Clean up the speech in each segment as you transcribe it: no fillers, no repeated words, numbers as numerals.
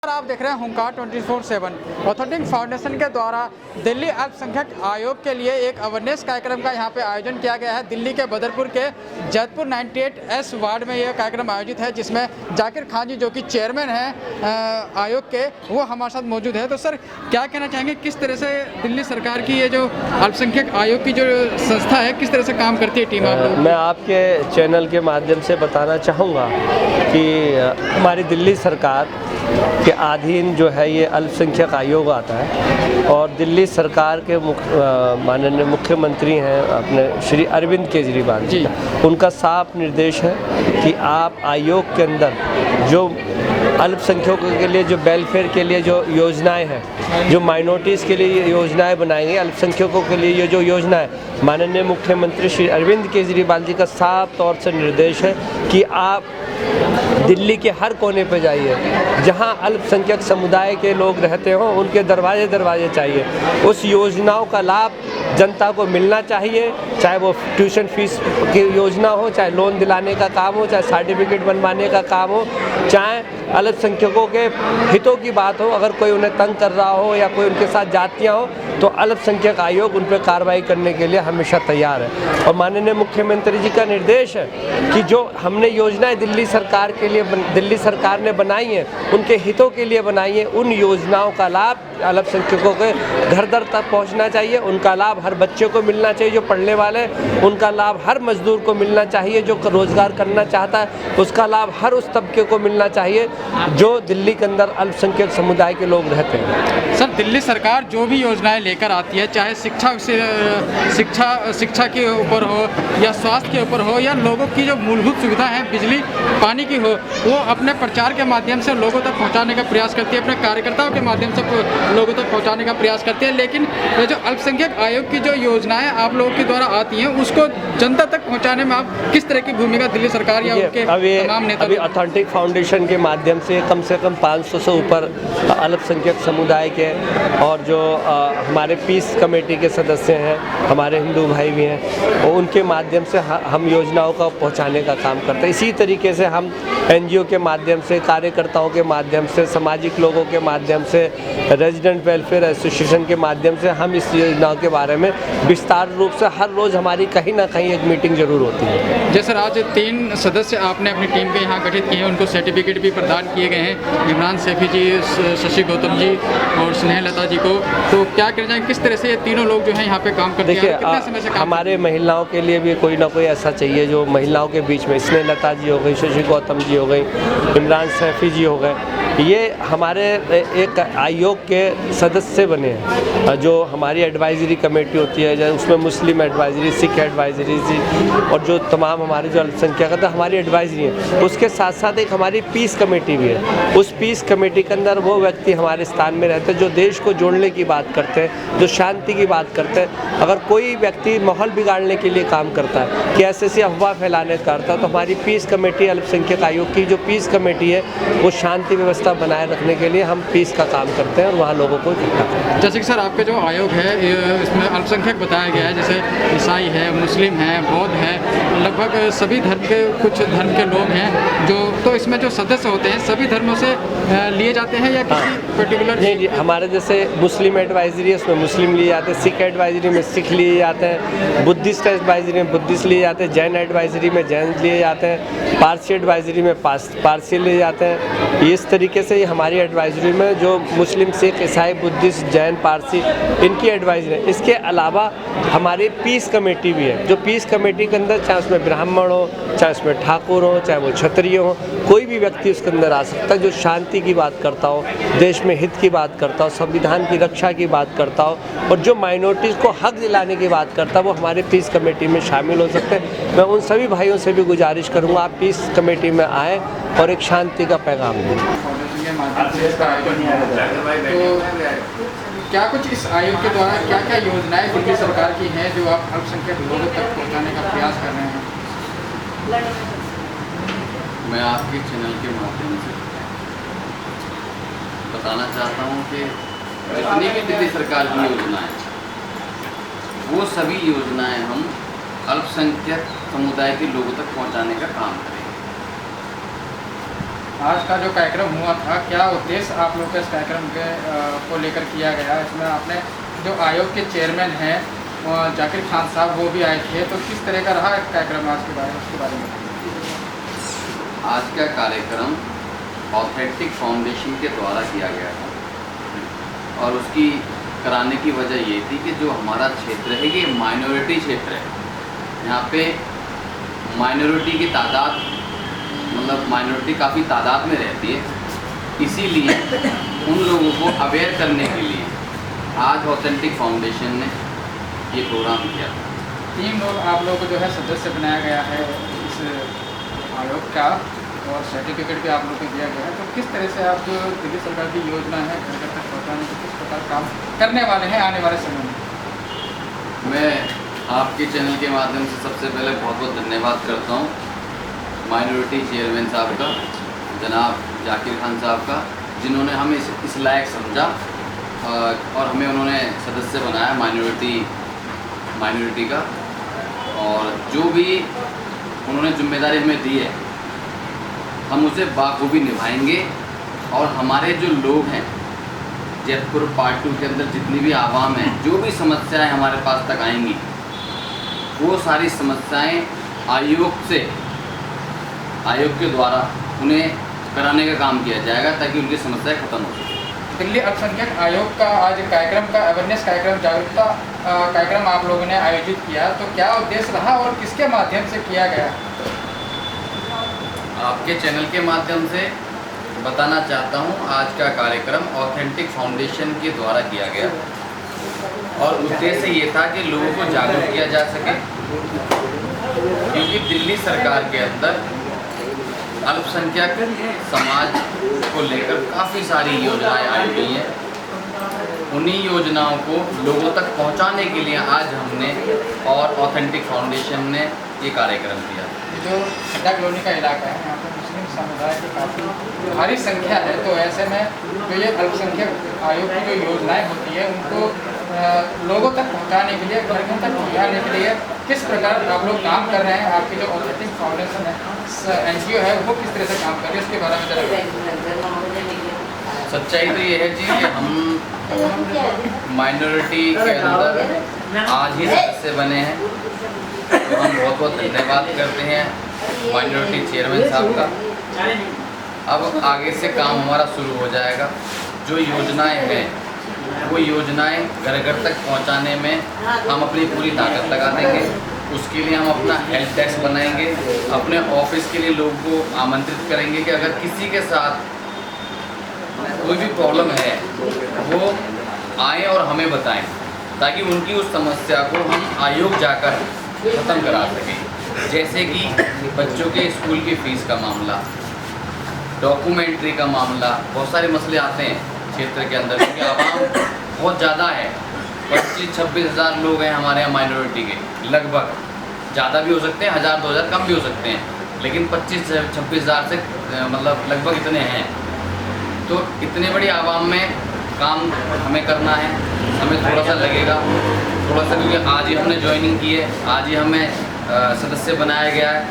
आप देख रहे हैं हुंकार 24/7। ऑथेंटिक फाउंडेशन के द्वारा दिल्ली अल्पसंख्यक आयोग के लिए एक अवेयरनेस कार्यक्रम का यहाँ पे आयोजन किया गया है। दिल्ली के बदरपुर के जैतपुर 98S वार्ड में यह कार्यक्रम आयोजित है, जिसमें जाकिर खान जी जो कि चेयरमैन हैं आयोग के, वो हमारे साथ मौजूद है। तो सर, क्या कहना चाहेंगे, किस तरह से दिल्ली सरकार की ये जो अल्पसंख्यक आयोग की जो संस्था है, किस तरह से काम करती है टीम आप लोग? मैं आपके चैनल के माध्यम से बताना चाहूँगा कि हमारी दिल्ली सरकार के अधीन जो है ये अल्पसंख्यक आयोग आता है और दिल्ली सरकार के माननीय मुख्यमंत्री हैं अपने श्री अरविंद केजरीवाल जी, उनका साफ निर्देश है कि आप आयोग के अंदर जो अल्पसंख्यकों के लिए जो वेलफेयर के लिए जो योजनाएं हैं, जो माइनॉरिटीज़ के लिए योजनाएं बनाई गई, अल्पसंख्यकों के लिए ये जो योजना है, माननीय मुख्यमंत्री श्री अरविंद केजरीवाल जी का साफ तौर से निर्देश है कि आप दिल्ली के हर कोने पर जाइए, जहां अल्पसंख्यक समुदाय के लोग रहते हों उनके दरवाजे चाहिए। उस योजनाओं का लाभ जनता को मिलना चाहिए, चाहे वो ट्यूशन फीस की योजना हो, चाहे लोन दिलाने का काम हो, चाहे सर्टिफिकेट बनवाने का काम हो, चाहे अल्पसंख्यकों के हितों की बात हो। अगर कोई उन्हें तंग कर रहा हो या कोई उनके साथ जातियाँ हो तो अल्पसंख्यक आयोग उन पर कार्रवाई करने के लिए हमेशा तैयार है। और माननीय मुख्यमंत्री जी का निर्देश है कि जो हमने योजनाएं दिल्ली सरकार के लिए दिल्ली सरकार ने बनाई हैं, उनके हितों के लिए बनाई हैं, उन योजनाओं का लाभ अल्पसंख्यकों के घर दर तक पहुंचना चाहिए। उनका लाभ हर बच्चे को मिलना चाहिए जो पढ़ने वाले, उनका लाभ हर मजदूर को मिलना चाहिए जो रोज़गार करना चाहता है, उसका लाभ हर उस तबके को मिलना चाहिए जो दिल्ली के अंदर अल्पसंख्यक समुदाय के लोग रहते हैं। सर, दिल्ली सरकार जो भी योजनाएं लेकर आती है, चाहे शिक्षा के ऊपर हो या स्वास्थ्य के ऊपर हो या लोगों की जो मूलभूत सुविधा है, बिजली पानी की हो, वो अपने प्रचार के माध्यम से लोगों तक पहुंचाने का प्रयास करती है, अपने कार्यकर्ताओं के माध्यम से लोगों तक पहुंचाने का प्रयास करती है। लेकिन जो अल्पसंख्यक आयोग की जो योजनाएं आप लोगों के द्वारा आती हैं, उसको जनता तक पहुंचाने में आप किस तरह की भूमिका दिल्ली सरकार या उनके तमाम नेता? अभी ऑथेंटिक फाउंडेशन के माध्यम से कम 500 से ऊपर अल्पसंख्यक समुदाय के और जो हमारे पीस कमेटी के सदस्य हैं, हमारे हिंदू भाई भी हैं, और उनके माध्यम से हम योजनाओं का पहुंचाने का काम करते हैं। इसी तरीके से हम NGO के माध्यम से, कार्यकर्ताओं के माध्यम से, सामाजिक लोगों के माध्यम से, रेजिडेंट वेलफेयर एसोसिएशन के माध्यम से हम इस योजनाओं के बारे में विस्तार रूप से हर रोज़ हमारी कहीं ना कहीं एक मीटिंग जरूर होती है। जैसे आज 3 सदस्य आपने अपनी टीम के यहाँ गठित किए हैं, उनको सर्टिफिकेट भी प्रदान किए गए हैं, इमरान सैफी जी, शशि गौतम जी और स्नेहलता जी को। तो क्या कहना चाहिए, किस तरह से ये तीनों लोग जो हैं यहाँ पे काम करते हैं? कितने समय से काम? हमारे महिलाओं के लिए भी कोई ना कोई ऐसा चाहिए जो महिलाओं के बीच में, स्नेहलता जी हो गई, शशि गौतम जी हो गई, इमरान सैफी जी हो गए, ये हमारे एक आयोग के सदस्य बने हैं। जो हमारी एडवाइजरी कमेटी होती है, जैसे उसमें मुस्लिम एडवाइजरी, सिख एडवाइजरी और जो तमाम हमारे जो अल्पसंख्यक है हमारी एडवाइजरी है। उसके साथ साथ एक हमारी पीस कमेटी भी है। उस पीस कमेटी के अंदर वो व्यक्ति हमारे स्थान में रहते हैं जो देश को जोड़ने की बात करते हैं, जो शांति की बात करते हैं। अगर कोई व्यक्ति माहौल बिगाड़ने के लिए काम करता है कि ऐसे अफवाह फैलाने का करता है, तो हमारी पीस कमेटी, अल्पसंख्यक आयोग की जो पीस कमेटी है, वो शांति व्यवस्था बनाए रखने के लिए हम पीस का काम करते हैं और वहाँ लोगों को इकट्ठा करते हैं। जैसे कि सर, आपका जो आयोग है इसमें अल्पसंख्यक बताया गया है, जैसे ईसाई है, मुस्लिम है, बौद्ध है, लगभग सभी धर्म के, कुछ धर्म के लोग हैं जो, तो इसमें जो सदस्य होते हैं सभी धर्मों से लिए जाते हैं या किसी पर्टिकुलर? नहीं जी, हमारे जैसे मुस्लिम एडवाइजरी है उसमें मुस्लिम लिए जाते हैं, सिख एडवाइजरी में सिख लिए जाते हैं, बुद्धिस्ट एडवाइजरी में बुद्धिस्ट लिए जाते हैं, जैन एडवाइजरी में जैन लिए जाते हैं, पारसी एडवाइजरी में पारसी लिए जाते हैं। इस तरीके से हमारी एडवाइजरी में जो मुस्लिम, सिख, ईसाई, बुद्धिस्ट, जैन, पारसी, इनकी एडवाइजरी है। इसके अलावा हमारी पीस कमेटी भी है, जो पीस कमेटी के अंदर चाहे उसमें ब्राह्मण हो, चाहे उसमें ठाकुर हो, चाहे वो क्षत्रिय हो, कोई भी व्यक्ति उसके अंदर आ सकता है जो शांति की बात करता हो, देश में हित की बात करता हो, संविधान की रक्षा की बात करता हो और जो माइनॉरिटीज़ को हक दिलाने की बात करता है, वो हमारे पीस कमेटी में शामिल हो सकते हैं। मैं उन सभी भाइयों से भी गुजारिश करूँगा, आप पीस कमेटी में आएँ और एक शांति का पैगाम दें। तो क्या कुछ इस आयोग के द्वारा क्या क्या योजनाएं दिल्ली सरकार की हैं जो आप अल्पसंख्यक लोगों तक पहुंचाने का प्रयास कर रहे हैं? मैं आपके चैनल के माध्यम से बताना चाहता हूं कि जितनी भी दिल्ली सरकार की योजनाएं, वो सभी योजनाएं हम अल्पसंख्यक समुदाय के लोगों तक पहुंचाने का काम करेंगे। आज का जो कार्यक्रम हुआ था, क्या उद्देश्य आप लोग के इस कार्यक्रम के को लेकर किया गया? इसमें आपने जो आयोग के चेयरमैन हैं जाकिर खान साहब, वो भी आए थे, तो किस तरह का रहा कार्यक्रम आज के बारे में? आज का कार्यक्रम ऑथेंटिक फाउंडेशन के द्वारा किया गया था और उसकी कराने की वजह ये थी कि जो हमारा क्षेत्र है ये माइनॉरिटी क्षेत्र है। यहाँ पे माइनॉरिटी की तादाद, मतलब माइनॉरिटी काफ़ी तादाद में रहती है, इसीलिए उन लोगों को अवेयर करने के लिए आज ऑथेंटिक फाउंडेशन ने ये प्रोग्राम किया। 3 लोग आप लोगों को जो है सदस्य बनाया गया है इस आयोग का और सर्टिफिकेट भी आप लोग को दिया गया है। तो किस तरह से आप जो दिल्ली सरकार की योजना है घर घर तक पहुँचाने की, किस प्रकार काम करने वाले हैं आने वाले समय में? मैं आपके चैनल के माध्यम से सबसे पहले बहुत बहुत धन्यवाद करता हूँ माइनॉरिटी चेयरमैन साहब का, जनाब जाकिर खान साहब का, जिन्होंने हमें इस लायक समझा और हमें उन्होंने सदस्य बनाया माइनॉरिटी का। और जो भी उन्होंने जिम्मेदारी हमें दी है हम उसे बाखूबी निभाएंगे और हमारे जो लोग हैं जैतपुर पार्ट 2 के अंदर जितनी भी आवाम है, जो भी समस्याएं हमारे पास तक आएंगी वो सारी समस्याएं आयोग के द्वारा उन्हें कराने का काम किया जाएगा ताकि उनकी समस्याएं खत्म हो सके। दिल्ली अल्पसंख्यक आयोग का आज कार्यक्रम का अवेयरनेस कार्यक्रम, जागरूकता कार्यक्रम आप लोगों ने आयोजित किया, तो क्या उद्देश्य रहा और किसके माध्यम से किया गया? आपके चैनल के माध्यम से बताना चाहता हूँ, आज का कार्यक्रम ऑथेंटिक फाउंडेशन के द्वारा किया गया और उद्देश्य ये था कि लोगों को जागरूक किया जा सके, क्योंकि दिल्ली सरकार के अंदर अल्पसंख्यक समाज को लेकर काफ़ी सारी योजनाएं आई हुई हैं। उन्हीं योजनाओं को लोगों तक पहुंचाने के लिए आज हमने और ऑथेंटिक फाउंडेशन ने ये कार्यक्रम किया। जो अड्डा कॉलोनी का इलाका है, यहाँ पर मुस्लिम समुदाय की काफ़ी भारी संख्या है, तो ऐसे में जो ये अल्पसंख्यक आयोग की जो योजनाएं होती है उनको लोगों तक पहुँचाने के लिए, घर घर तक पहुँचाने के लिए किस प्रकार आप लोग काम कर रहे हैं? आपकी जो ऑथेंटिक फाउंडेशन है, NGO है, वो किस तरह से काम कर रही है, उसके बारे में जरा। सच्चाई तो ये है जी कि हम माइनॉरिटी के अंदर आज ही सदस्य बने हैं, तो हम बहुत बहुत धन्यवाद करते हैं माइनॉरिटी चेयरमैन साहब का। अब आगे से काम हमारा शुरू हो जाएगा। जो योजनाएं हैं वो योजनाएं घर घर तक पहुंचाने में हम अपनी पूरी ताकत लगा देंगे। उसके लिए हम अपना हेल्प डेस्क बनाएंगे, अपने ऑफिस के लिए लोगों को आमंत्रित करेंगे कि अगर किसी के साथ कोई भी प्रॉब्लम है वो आए और हमें बताएं, ताकि उनकी उस समस्या को हम आयोग जाकर ख़त्म करा सकें। जैसे कि बच्चों के स्कूल की फ़ीस का मामला, डॉक्यूमेंट्री का मामला, बहुत सारे मसले आते हैं क्षेत्र के अंदर, क्योंकि आवाम बहुत ज़्यादा है। 25-26 हज़ार लोग हैं हमारे यहाँ माइनॉरिटी के, लगभग ज़्यादा भी हो सकते हैं, 1000-2000 कम भी हो सकते हैं, लेकिन 25-26 हज़ार से मतलब लगभग इतने हैं। तो इतने बड़ी आवाम में काम हमें करना है, हमें थोड़ा सा लगेगा, थोड़ा सा, क्योंकि आज ही हमने ज्वाइनिंग की है, आज ही हमें सदस्य बनाया गया है।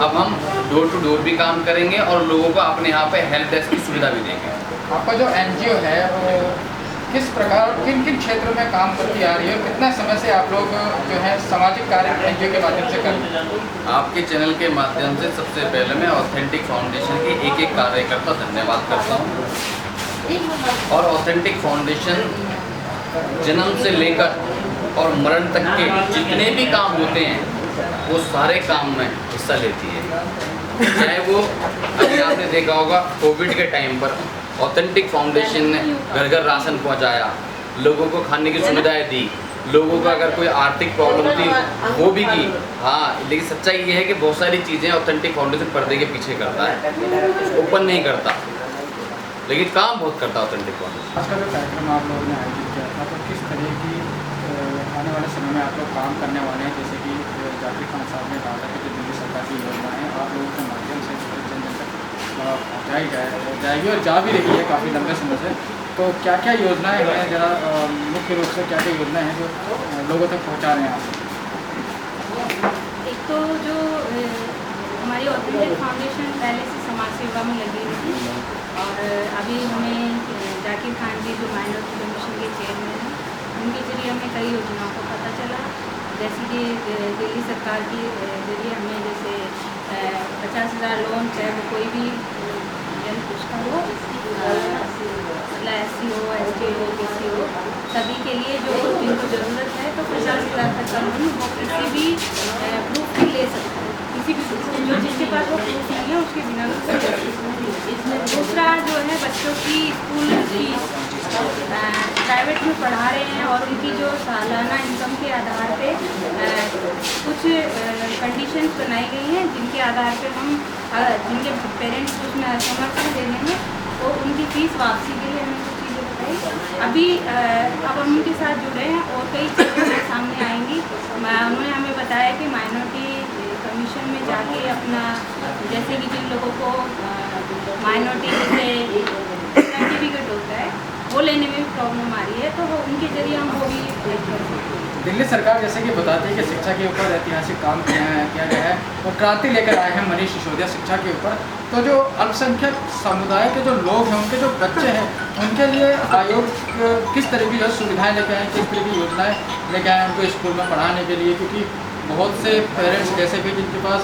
अब हम डोर टू डोर भी काम करेंगे और लोगों को अपने यहाँ पे हेल्प डेस्क की सुविधा भी देंगे। आपका जो NGO है वो किस प्रकार, किन किन क्षेत्रों में काम करती आ रही है और कितना समय से आप लोग जो है सामाजिक कार्य NGO के माध्यम से करते हैं? आपके चैनल के माध्यम से सबसे पहले मैं ऑथेंटिक फाउंडेशन के एक एक कार्यकर्ता धन्यवाद करता हूँ। और ऑथेंटिक फाउंडेशन जन्म से लेकर और मरण तक के जितने भी काम होते हैं वो सारे काम में हिस्सा लेती है। चाहे वो अभी आपने देखा होगा कोविड के टाइम पर ऑथेंटिक फाउंडेशन ने घर घर राशन पहुंचाया, लोगों को खाने की सुविधाएं दी, लोगों का अगर कोई आर्थिक प्रॉब्लम थी वो भी की। हाँ, लेकिन सच्चाई ये है कि बहुत सारी चीज़ें ऑथेंटिक फाउंडेशन पर्दे के पीछे करता है, ओपन नहीं करता, लेकिन काम बहुत करता है ऑथेंटिक फाउंडेशन। आज का जो कार्यक्रम आप लोगों ने आयोजित किया था, तो किस तरह की आने वाले समय में आप लोग काम करने वाले हैं? जैसे कि जाकिर खान साहब ने कहा था कि जो दिल्ली सरकार की योजनाएं आप लोगों के माध्यम से जन जन तक पहुँचाई जाएगी और जा भी रही है काफ़ी लंबे समय से, तो क्या क्या योजनाएं हैं, ज़रा मुख्य रूप से क्या क्या योजनाएं हैं जो लोगों तक पहुँचा रहे हैं आप? एक तो जो हमारी ऑथेंटिक फाउंडेशन पहले से समाज सेवा में लगी हुई थी और अभी हमें जाकिर खान जी जो माइनॉरिटी कमीशन के चेयरमैन हैं, उनके जरिए हमें कई योजनाओं को पता चला, जैसे कि दिल्ली सरकार के जरिए हमें जैसे 50,000 लोन, चाहे वो कोई भी जन उसका हो, मतलब SC हो, ST हो, BC हो, सभी के लिए जो जिनको ज़रूरत है तो 50,000 तक का लोन वो किसी भी प्रूफ ले सकता है, किसी भी जो जिसके पास वो प्रूफ नहीं है उसके बिना भी। दूसरा जो है बच्चों की स्कूल फीस प्राइवेट में पढ़ा रहे हैं और उनकी जो सालाना इनकम के आधार पे कुछ कंडीशंस बनाई गई हैं जिनके आधार पे हम जिनके पेरेंट्स उसमें असमर्थ दे देंगे तो उनकी फ़ीस वापसी के लिए हमें कुछ चीज़ें बताई। अभी अब हम उनके साथ जुड़े हैं और कई चीज़ें सामने आएंगी। उन्होंने हमें बताया कि माइनॉरिटी कमीशन में जाके अपना जैसे कि जिन लोगों को माइनॉरिटी से सर्टिफिकेट होता है वो लेने में भी प्रॉब्लम आ रही है तो वो उनके जरिए हम वो भी कर सकते हैं। दिल्ली सरकार जैसे कि बताती है कि शिक्षा के ऊपर ऐतिहासिक काम किया गया है और क्रांति लेकर आए हैं मनीष सिसोदिया शिक्षा के ऊपर, तो जो अल्पसंख्यक समुदाय के जो लोग हैं उनके जो बच्चे हैं उनके लिए आयोग किस तरह की जो सुविधाएं लेके आए, किस तरह की योजनाएं लेके आए उनको स्कूल में पढ़ाने के लिए, क्योंकि बहुत से पेरेंट्स ऐसे भी जिनके पास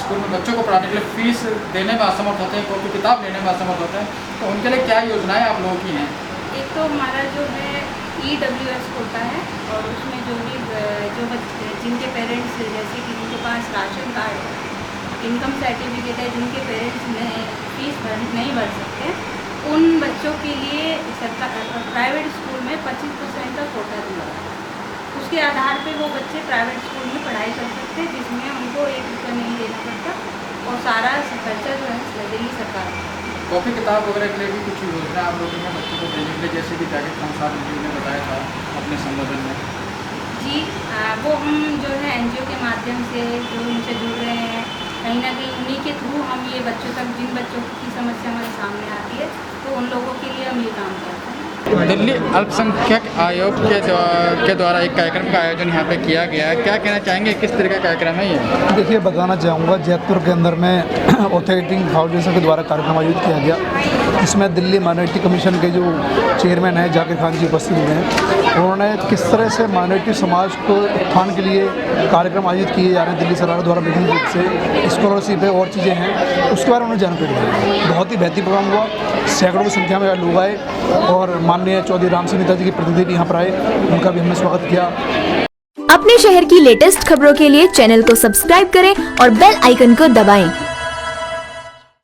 स्कूल में बच्चों को पढ़ाने के लिए फ़ीस देने में असमर्थ होते हैं, कॉपी किताब लेने में असमर्थ होते हैं, तो उनके लिए क्या योजनाएं आप लोगों की हैं? एक तो हमारा जो है EWS होता है और उसमें जो भी जो जिनके पेरेंट्स जैसे कि जिनके पास राशन कार्ड है, इनकम सर्टिफिकेट है, जिनके पेरेंट्स फीस नहीं भर सकते, उन बच्चों के लिए सरकार प्राइवेट स्कूल में 25% का कोटा दिया है। उसके आधार पे वो बच्चे प्राइवेट स्कूल में पढ़ाई कर सकते हैं जिसमें उनको 1 रुपया नहीं देना पड़ता और सारा खर्चा जो है दिल्ली सरकार। कॉपी किताब वगैरह के लिए भी कुछ योजना आप लोगों ने बच्चों को देने के लिए, जैसे कि जाकिर खान साहब जी ने बताया था अपने संबोधन में? जी वो हम जो है NGO के माध्यम से जो उनसे जुड़ रहे हैं, कहीं ना कहीं उन्हीं के थ्रू हम ये बच्चों तक जिन बच्चों की समस्या हमारे सामने आती है तो उन लोगों के लिए हम ये काम करते हैं। दिल्ली अल्पसंख्यक आयोग के द्वारा एक कार्यक्रम का आयोजन यहाँ पे किया गया है, क्या कहना चाहेंगे, किस तरह का कार्यक्रम है ये? देखिए, बताना चाहूँगा जैतपुर के अंदर में ऑथेंटिक फाउंडेशन के द्वारा कार्यक्रम आयोजित किया गया। इसमें दिल्ली माइनॉरिटी कमीशन के जो चेयरमैन हैं जाकिर खान जी उपस्थित हुए हैं। उन्होंने किस तरह से माइनॉरिटी समाज को उत्थान के लिए कार्यक्रम आयोजित किए जा रहे हैं दिल्ली सरकार द्वारा विभिन्न रूप से, स्कॉलरशिप है और चीज़ें हैं, उसके बारे में उन्होंने जानकारी दी। बहुत ही बेहतरीन प्रोग्राम हुआ, सैकड़ों की संख्या में लोग आए और माननीय चौधरी राम सिंह नेताजी के प्रतिनिधि भी यहाँ पर आए, उनका भी हमने स्वागत किया। अपने शहर की लेटेस्ट खबरों के लिए चैनल को सब्सक्राइब करें और बेल आइकन को दबाएं।